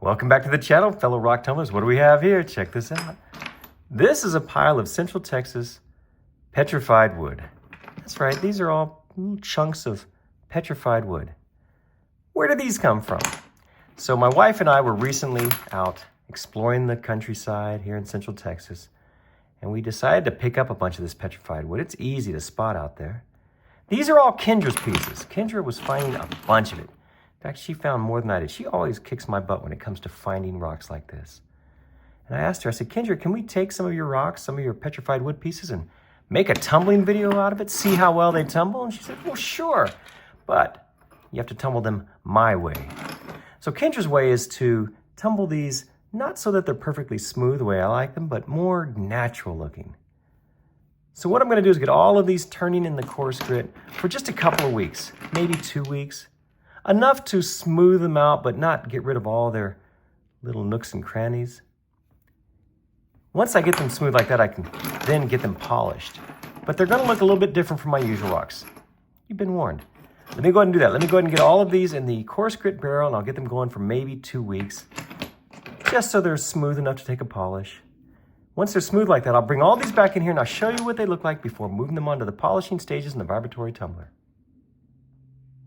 Welcome back to the channel, fellow rock tumblers. What do we have here? Check this out. This is a pile of Central Texas petrified wood. That's right, these are all little chunks of petrified wood. Where did these come from? So my wife and I were recently out exploring the countryside here in Central Texas, and we decided to pick up a bunch of this petrified wood. It's easy to spot out there. These are all Kendra's pieces. Kendra was finding a bunch of it. In fact, she found more than I did. She always kicks my butt when it comes to finding rocks like this. And I asked her, I said, Kendra, can we take some of your rocks, some of your petrified wood pieces, and make a tumbling video out of it, see how well they tumble? And she said, well, sure, but you have to tumble them my way. So Kendra's way is to tumble these not so that they're perfectly smooth the way I like them, but more natural looking. So what I'm going to do is get all of these turning in the coarse grit for just a couple of weeks, maybe 2 weeks. Enough to smooth them out, but not get rid of all their little nooks and crannies. Once I get them smooth like that, I can then get them polished. But they're going to look a little bit different from my usual rocks. You've been warned. Let me go ahead and do that. Let me go ahead and get all of these in the coarse grit barrel, and I'll get them going for maybe 2 weeks, just so they're smooth enough to take a polish. Once they're smooth like that, I'll bring all these back in here, and I'll show you what they look like before moving them onto the polishing stages in the vibratory tumbler.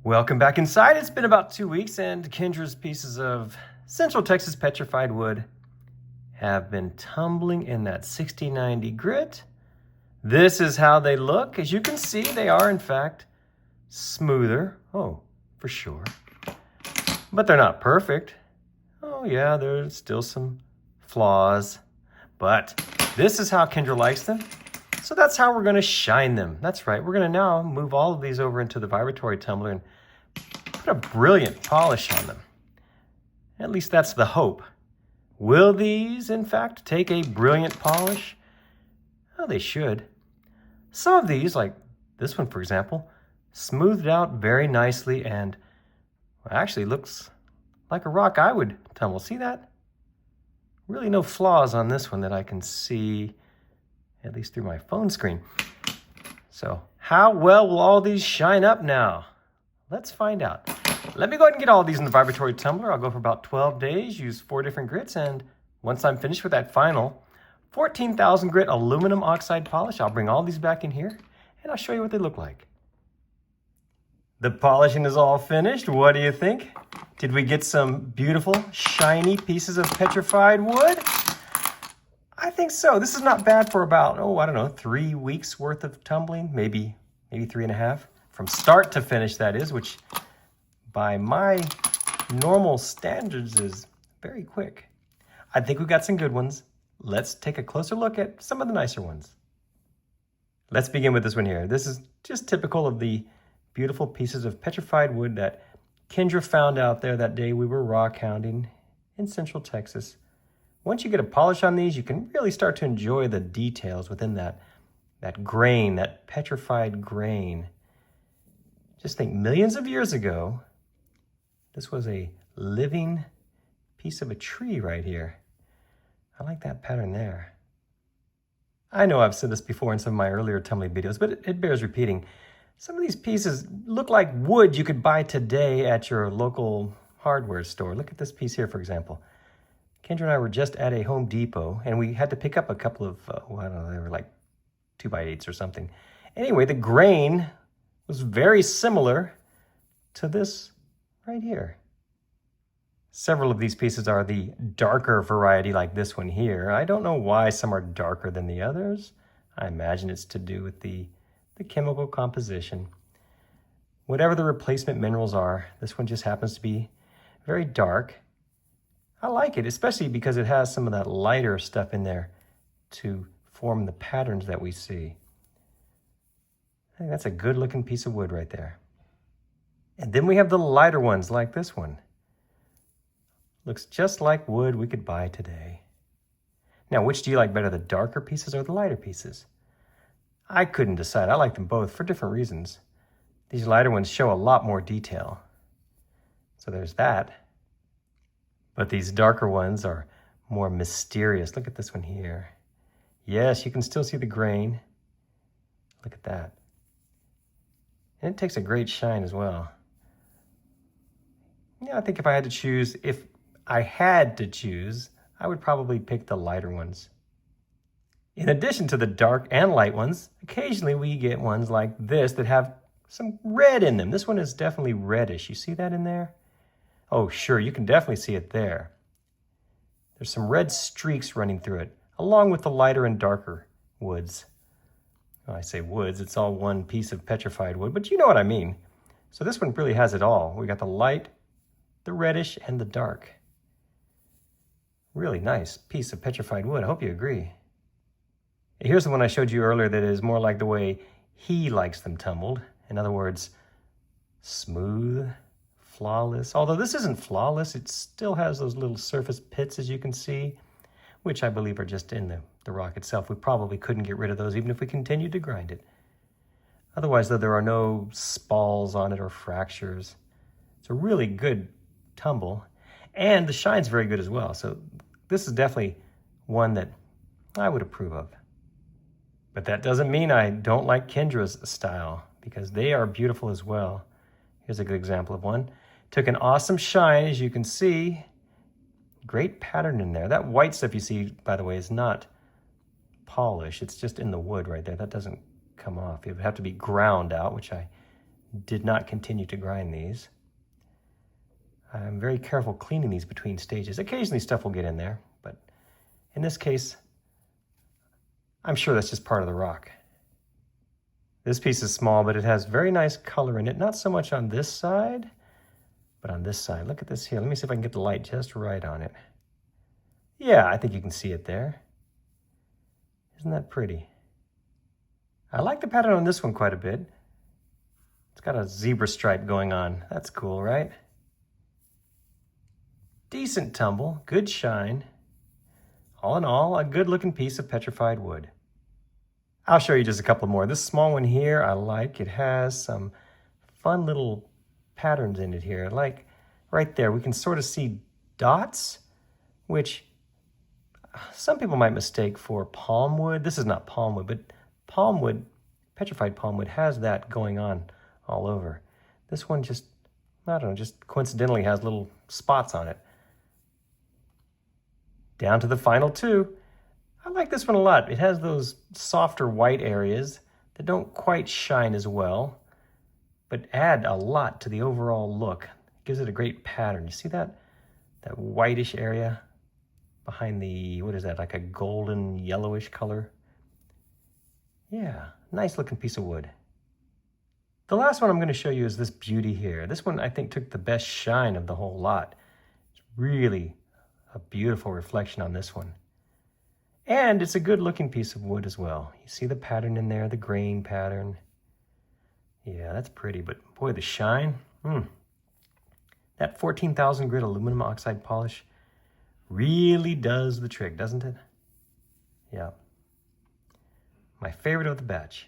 Welcome back inside. It's been about 2 weeks, and Kendra's pieces of Central Texas petrified wood have been tumbling in that 60-90 grit. This is how they look. As you can see, they are in fact smoother. Oh, for sure. But they're not perfect. Oh yeah, there's still some flaws. But this is how Kendra likes them. So that's how we're going to shine them. That's right. We're going to now move all of these over into the vibratory tumbler and put a brilliant polish on them. At least that's the hope. Will these, in fact, take a brilliant polish? Well, they should. Some of these, like this one, for example, smoothed out very nicely and actually looks like a rock I would tumble. See that? Really no flaws on this one that I can see, at least through my phone screen. So how well will all these shine up now? Let's find out. Let me go ahead and get all these in the vibratory tumbler. I'll go for about 12 days, use 4 different grits, and once I'm finished with that final 14,000 grit aluminum oxide polish, I'll bring all these back in here and I'll show you what they look like. The polishing is all finished. What do you think? Did we get some beautiful, shiny pieces of petrified wood? I think so. This is not bad for about, 3 weeks worth of tumbling, maybe 3.5. From start to finish, that is, which by my normal standards is very quick. I think we got some good ones. Let's take a closer look at some of the nicer ones. Let's begin with this one here. This is just typical of the beautiful pieces of petrified wood that Kendra found out there that day we were rockhounding in Central Texas. Once you get a polish on these, you can really start to enjoy the details within that grain, that petrified grain. Just think, millions of years ago, this was a living piece of a tree right here. I like that pattern there. I know I've said this before in some of my earlier tumbling videos, but it bears repeating. Some of these pieces look like wood you could buy today at your local hardware store. Look at this piece here, for example. Kendra and I were just at a Home Depot, and we had to pick up a couple of, they were like 2x8s or something. Anyway, the grain was very similar to this right here. Several of these pieces are the darker variety, like this one here. I don't know why some are darker than the others. I imagine it's to do with the chemical composition. Whatever the replacement minerals are, this one just happens to be very dark. I like it, especially because it has some of that lighter stuff in there to form the patterns that we see. I think that's a good looking piece of wood right there. And then we have the lighter ones like this one. Looks just like wood we could buy today. Now, which do you like better, the darker pieces or the lighter pieces? I couldn't decide. I like them both for different reasons. These lighter ones show a lot more detail. So there's that. But these darker ones are more mysterious. Look at this one here. Yes, you can still see the grain. Look at that. And it takes a great shine as well. Yeah, I think if I had to choose, if I had to choose, I would probably pick the lighter ones. In addition to the dark and light ones, occasionally we get ones like this that have some red in them. This one is definitely reddish. You see that in there? Oh, sure, you can definitely see it there. There's some red streaks running through it, along with the lighter and darker woods. Well, I say woods, it's all one piece of petrified wood, but you know what I mean. So this one really has it all. We got the light, the reddish, and the dark. Really nice piece of petrified wood. I hope you agree. Here's the one I showed you earlier that is more like the way he likes them tumbled. In other words, smooth, flawless. Although this isn't flawless, it still has those little surface pits, as you can see, which I believe are just in the rock itself. We probably couldn't get rid of those even if we continued to grind it. Otherwise, though, there are no spalls on it or fractures. It's a really good tumble, and the shine's very good as well. So this is definitely one that I would approve of. But that doesn't mean I don't like Kendra's style, because they are beautiful as well. Here's a good example of one. Took an awesome shine, as you can see. Great pattern in there. That white stuff you see, by the way, is not polish. It's just in the wood right there. That doesn't come off. It would have to be ground out, which I did not continue to grind these. I'm very careful cleaning these between stages. Occasionally stuff will get in there, but in this case, I'm sure that's just part of the rock. This piece is small, but it has very nice color in it. Not so much on this side, but on this side. Look at this here. Let me see if I can get the light just right on it. Yeah, I think you can see it there. Isn't that pretty? I like the pattern on this one quite a bit. It's got a zebra stripe going on. That's cool, right? Decent tumble, good shine. All in all, a good looking piece of petrified wood. I'll show you just a couple more. This small one here I like. It has some fun little patterns in it here. Like right there, we can sort of see dots, which some people might mistake for palm wood. This is not palm wood, but palm wood, petrified palm wood, has that going on all over. This one just, I don't know, just coincidentally has little spots on it. Down to the final two. I like this one a lot. It has those softer white areas that don't quite shine as well, but add a lot to the overall look. It gives it a great pattern. You see that? That whitish area behind the, what is that, like a golden yellowish color? Yeah, nice looking piece of wood. The last one I'm going to show you is this beauty here. This one I think took the best shine of the whole lot. It's really a beautiful reflection on this one. And it's a good looking piece of wood as well. You see the pattern in there, the grain pattern. Yeah, that's pretty, but boy, the shine. That 14,000 grit aluminum oxide polish really does the trick, doesn't it? Yeah. My favorite of the batch.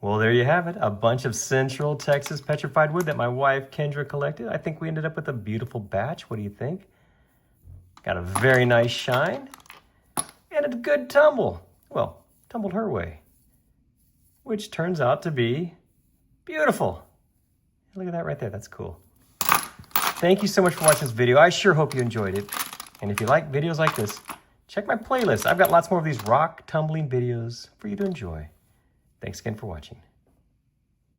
Well, there you have it. A bunch of Central Texas petrified wood that my wife, Kendra, collected. I think we ended up with a beautiful batch. What do you think? Got a very nice shine and a good tumble. Well, tumbled her way, which turns out to be beautiful. Look at that right there. That's cool. Thank you so much for watching this video. I sure hope you enjoyed it. And if you like videos like this, check my playlist. I've got lots more of these rock tumbling videos for you to enjoy. Thanks again for watching.